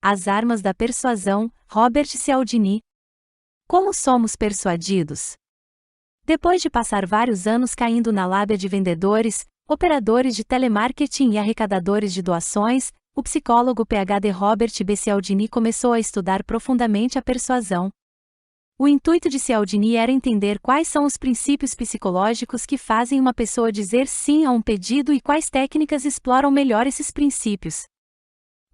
As Armas da Persuasão, Robert Cialdini. Como somos persuadidos? Depois de passar vários anos caindo na lábia de vendedores, operadores de telemarketing e arrecadadores de doações, o psicólogo Ph.D. Robert B. Cialdini começou a estudar profundamente a persuasão. O intuito de Cialdini era entender quais são os princípios psicológicos que fazem uma pessoa dizer sim a um pedido e quais técnicas exploram melhor esses princípios.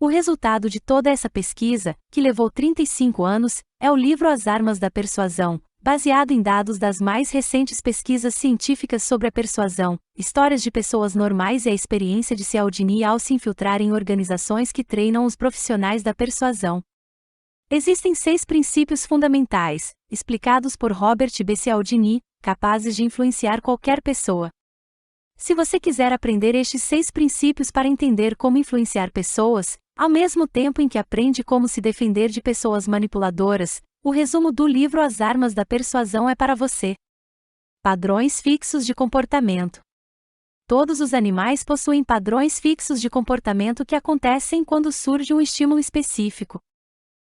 O resultado de toda essa pesquisa, que levou 35 anos, é o livro As Armas da Persuasão, baseado em dados das mais recentes pesquisas científicas sobre a persuasão, histórias de pessoas normais e a experiência de Cialdini ao se infiltrar em organizações que treinam os profissionais da persuasão. Existem 6 princípios fundamentais, explicados por Robert B. Cialdini, capazes de influenciar qualquer pessoa. Se você quiser aprender estes 6 princípios para entender como influenciar pessoas, ao mesmo tempo em que aprende como se defender de pessoas manipuladoras, o resumo do livro As Armas da Persuasão é para você. Padrões fixos de comportamento. Todos os animais possuem padrões fixos de comportamento que acontecem quando surge um estímulo específico.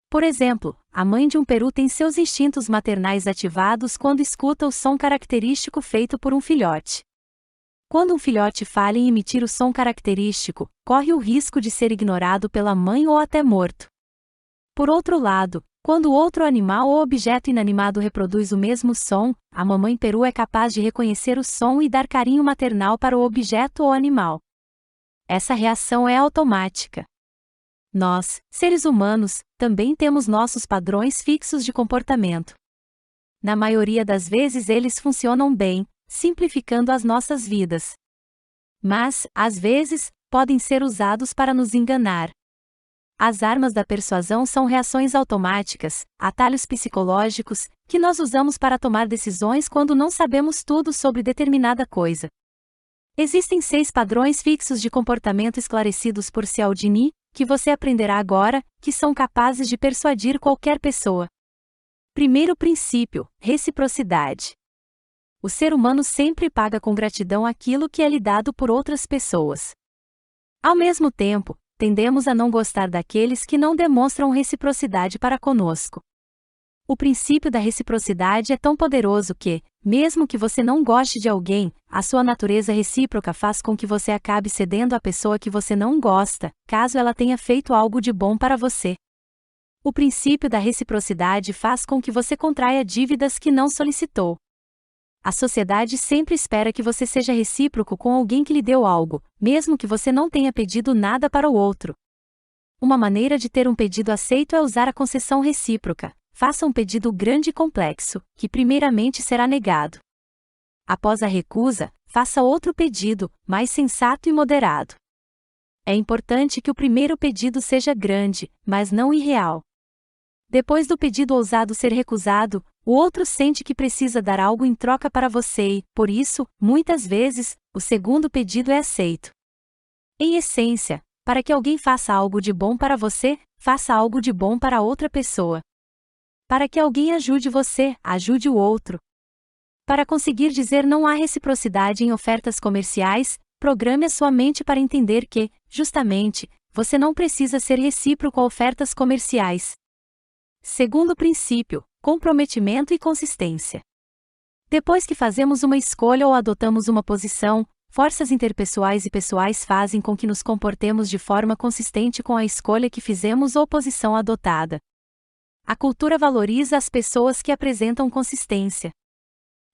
Por exemplo, a mãe de um peru tem seus instintos maternais ativados quando escuta o som característico feito por um filhote. Quando um filhote falha em emitir o som característico, corre o risco de ser ignorado pela mãe ou até morto. Por outro lado, quando outro animal ou objeto inanimado reproduz o mesmo som, a mamãe peru é capaz de reconhecer o som e dar carinho maternal para o objeto ou animal. Essa reação é automática. Nós, seres humanos, também temos nossos padrões fixos de comportamento. Na maioria das vezes eles funcionam bem, simplificando as nossas vidas. Mas, às vezes, podem ser usados para nos enganar. As armas da persuasão são reações automáticas, atalhos psicológicos, que nós usamos para tomar decisões quando não sabemos tudo sobre determinada coisa. Existem 6 padrões fixos de comportamento esclarecidos por Cialdini, que você aprenderá agora, que são capazes de persuadir qualquer pessoa. Primeiro princípio: reciprocidade. O ser humano sempre paga com gratidão aquilo que é lhe dado por outras pessoas. Ao mesmo tempo, tendemos a não gostar daqueles que não demonstram reciprocidade para conosco. O princípio da reciprocidade é tão poderoso que, mesmo que você não goste de alguém, a sua natureza recíproca faz com que você acabe cedendo à pessoa que você não gosta, caso ela tenha feito algo de bom para você. O princípio da reciprocidade faz com que você contraia dívidas que não solicitou. A sociedade sempre espera que você seja recíproco com alguém que lhe deu algo, mesmo que você não tenha pedido nada para o outro. Uma maneira de ter um pedido aceito é usar a concessão recíproca. Faça um pedido grande e complexo, que primeiramente será negado. Após a recusa, faça outro pedido, mais sensato e moderado. É importante que o primeiro pedido seja grande, mas não irreal. Depois do pedido ousado ser recusado, o outro sente que precisa dar algo em troca para você e, por isso, muitas vezes, o segundo pedido é aceito. Em essência, para que alguém faça algo de bom para você, faça algo de bom para outra pessoa. Para que alguém ajude você, ajude o outro. Para conseguir dizer não há reciprocidade em ofertas comerciais, programe a sua mente para entender que, justamente, você não precisa ser recíproco a ofertas comerciais. Segundo princípio: comprometimento e consistência. Depois que fazemos uma escolha ou adotamos uma posição, forças interpessoais e pessoais fazem com que nos comportemos de forma consistente com a escolha que fizemos ou posição adotada. A cultura valoriza as pessoas que apresentam consistência.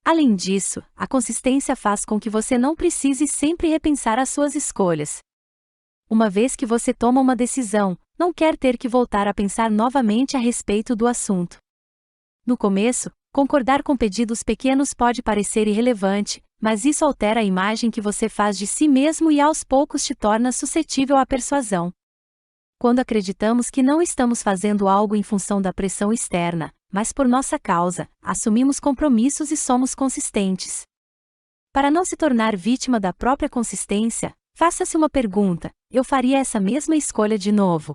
Além disso, a consistência faz com que você não precise sempre repensar as suas escolhas. Uma vez que você toma uma decisão, não quer ter que voltar a pensar novamente a respeito do assunto. No começo, concordar com pedidos pequenos pode parecer irrelevante, mas isso altera a imagem que você faz de si mesmo e aos poucos te torna suscetível à persuasão. Quando acreditamos que não estamos fazendo algo em função da pressão externa, mas por nossa causa, assumimos compromissos e somos consistentes. Para não se tornar vítima da própria consistência, faça-se uma pergunta: eu faria essa mesma escolha de novo?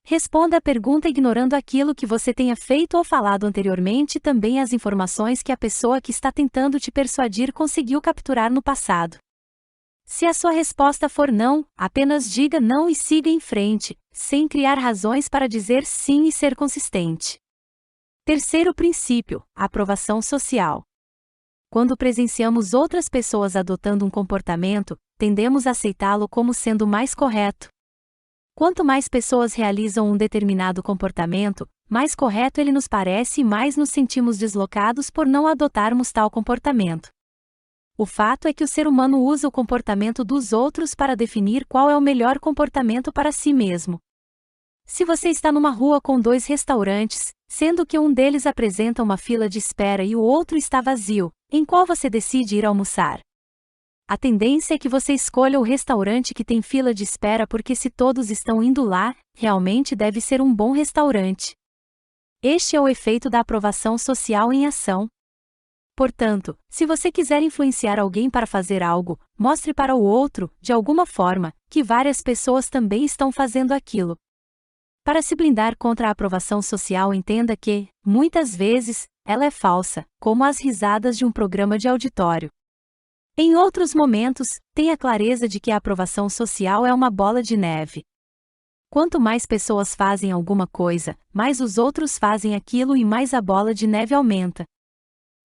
Responda a pergunta ignorando aquilo que você tenha feito ou falado anteriormente e também as informações que a pessoa que está tentando te persuadir conseguiu capturar no passado. Se a sua resposta for não, apenas diga não e siga em frente, sem criar razões para dizer sim e ser consistente. Terceiro princípio: aprovação social. Quando presenciamos outras pessoas adotando um comportamento, tendemos a aceitá-lo como sendo mais correto. Quanto mais pessoas realizam um determinado comportamento, mais correto ele nos parece e mais nos sentimos deslocados por não adotarmos tal comportamento. O fato é que o ser humano usa o comportamento dos outros para definir qual é o melhor comportamento para si mesmo. Se você está numa rua com 2 restaurantes, sendo que um deles apresenta uma fila de espera e o outro está vazio, em qual você decide ir almoçar? A tendência é que você escolha o restaurante que tem fila de espera porque se todos estão indo lá, realmente deve ser um bom restaurante. Este é o efeito da aprovação social em ação. Portanto, se você quiser influenciar alguém para fazer algo, mostre para o outro, de alguma forma, que várias pessoas também estão fazendo aquilo. Para se blindar contra a aprovação social, entenda que, muitas vezes, ela é falsa, como as risadas de um programa de auditório. Em outros momentos, tenha clareza de que a aprovação social é uma bola de neve. Quanto mais pessoas fazem alguma coisa, mais os outros fazem aquilo e mais a bola de neve aumenta.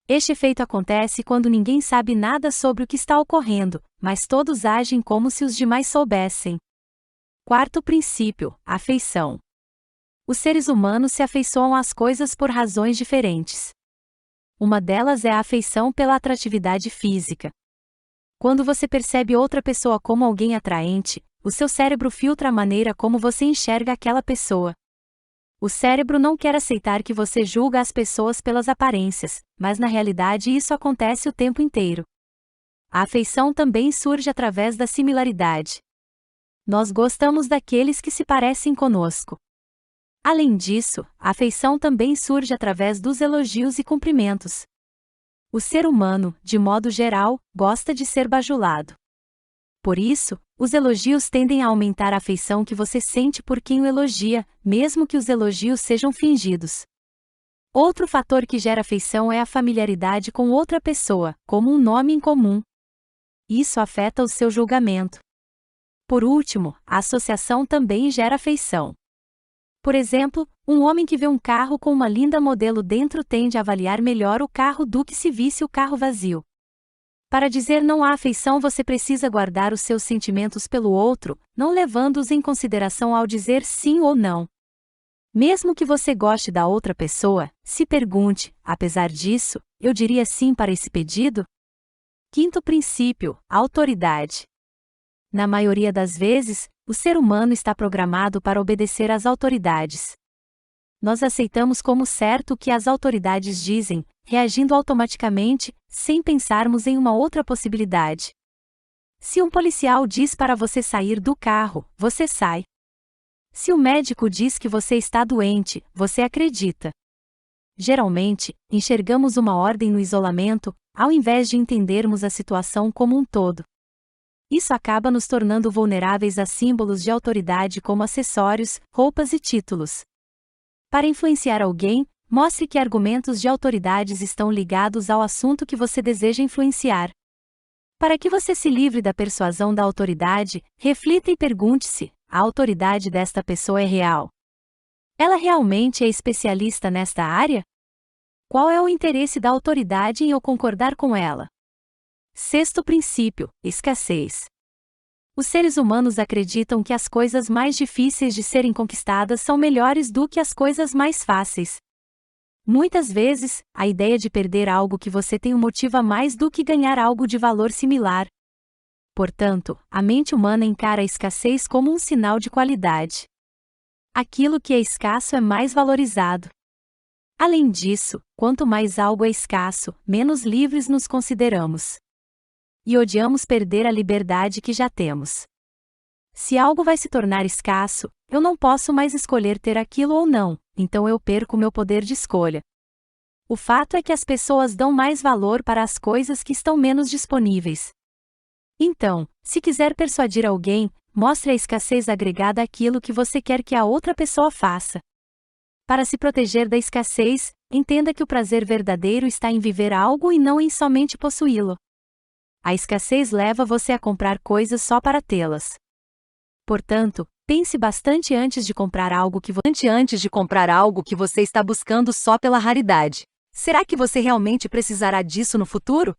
Este efeito acontece quando ninguém sabe nada sobre o que está ocorrendo, mas todos agem como se os demais soubessem. Quarto princípio: afeição. Os seres humanos se afeiçoam às coisas por razões diferentes. Uma delas é a afeição pela atratividade física. Quando você percebe outra pessoa como alguém atraente, o seu cérebro filtra a maneira como você enxerga aquela pessoa. O cérebro não quer aceitar que você julga as pessoas pelas aparências, mas na realidade isso acontece o tempo inteiro. A afeição também surge através da similaridade. Nós gostamos daqueles que se parecem conosco. Além disso, a afeição também surge através dos elogios e cumprimentos. O ser humano, de modo geral, gosta de ser bajulado. Por isso, os elogios tendem a aumentar a afeição que você sente por quem o elogia, mesmo que os elogios sejam fingidos. Outro fator que gera afeição é a familiaridade com outra pessoa, como um nome em comum. Isso afeta o seu julgamento. Por último, a associação também gera afeição. Por exemplo, um homem que vê um carro com uma linda modelo dentro tende a avaliar melhor o carro do que se visse o carro vazio. Para dizer não à afeição, você precisa guardar os seus sentimentos pelo outro, não levando-os em consideração ao dizer sim ou não. Mesmo que você goste da outra pessoa, se pergunte: apesar disso, eu diria sim para esse pedido? Quinto princípio: autoridade. Na maioria das vezes, o ser humano está programado para obedecer às autoridades. Nós aceitamos como certo o que as autoridades dizem, reagindo automaticamente, sem pensarmos em uma outra possibilidade. Se um policial diz para você sair do carro, você sai. Se o médico diz que você está doente, você acredita. Geralmente, enxergamos uma ordem no isolamento, ao invés de entendermos a situação como um todo. Isso acaba nos tornando vulneráveis a símbolos de autoridade como acessórios, roupas e títulos. Para influenciar alguém, mostre que argumentos de autoridades estão ligados ao assunto que você deseja influenciar. Para que você se livre da persuasão da autoridade, reflita e pergunte-se: a autoridade desta pessoa é real? Ela realmente é especialista nesta área? Qual é o interesse da autoridade em eu concordar com ela? Sexto princípio: escassez. Os seres humanos acreditam que as coisas mais difíceis de serem conquistadas são melhores do que as coisas mais fáceis. Muitas vezes, a ideia de perder algo que você tem o motiva mais do que ganhar algo de valor similar. Portanto, a mente humana encara a escassez como um sinal de qualidade. Aquilo que é escasso é mais valorizado. Além disso, quanto mais algo é escasso, menos livres nos consideramos. E odiamos perder a liberdade que já temos. Se algo vai se tornar escasso, eu não posso mais escolher ter aquilo ou não, então eu perco meu poder de escolha. O fato é que as pessoas dão mais valor para as coisas que estão menos disponíveis. Então, se quiser persuadir alguém, mostre a escassez agregada àquilo que você quer que a outra pessoa faça. Para se proteger da escassez, entenda que o prazer verdadeiro está em viver algo e não em somente possuí-lo. A escassez leva você a comprar coisas só para tê-las. Portanto, Pense bastante antes de comprar algo que você está buscando só pela raridade. Será que você realmente precisará disso no futuro?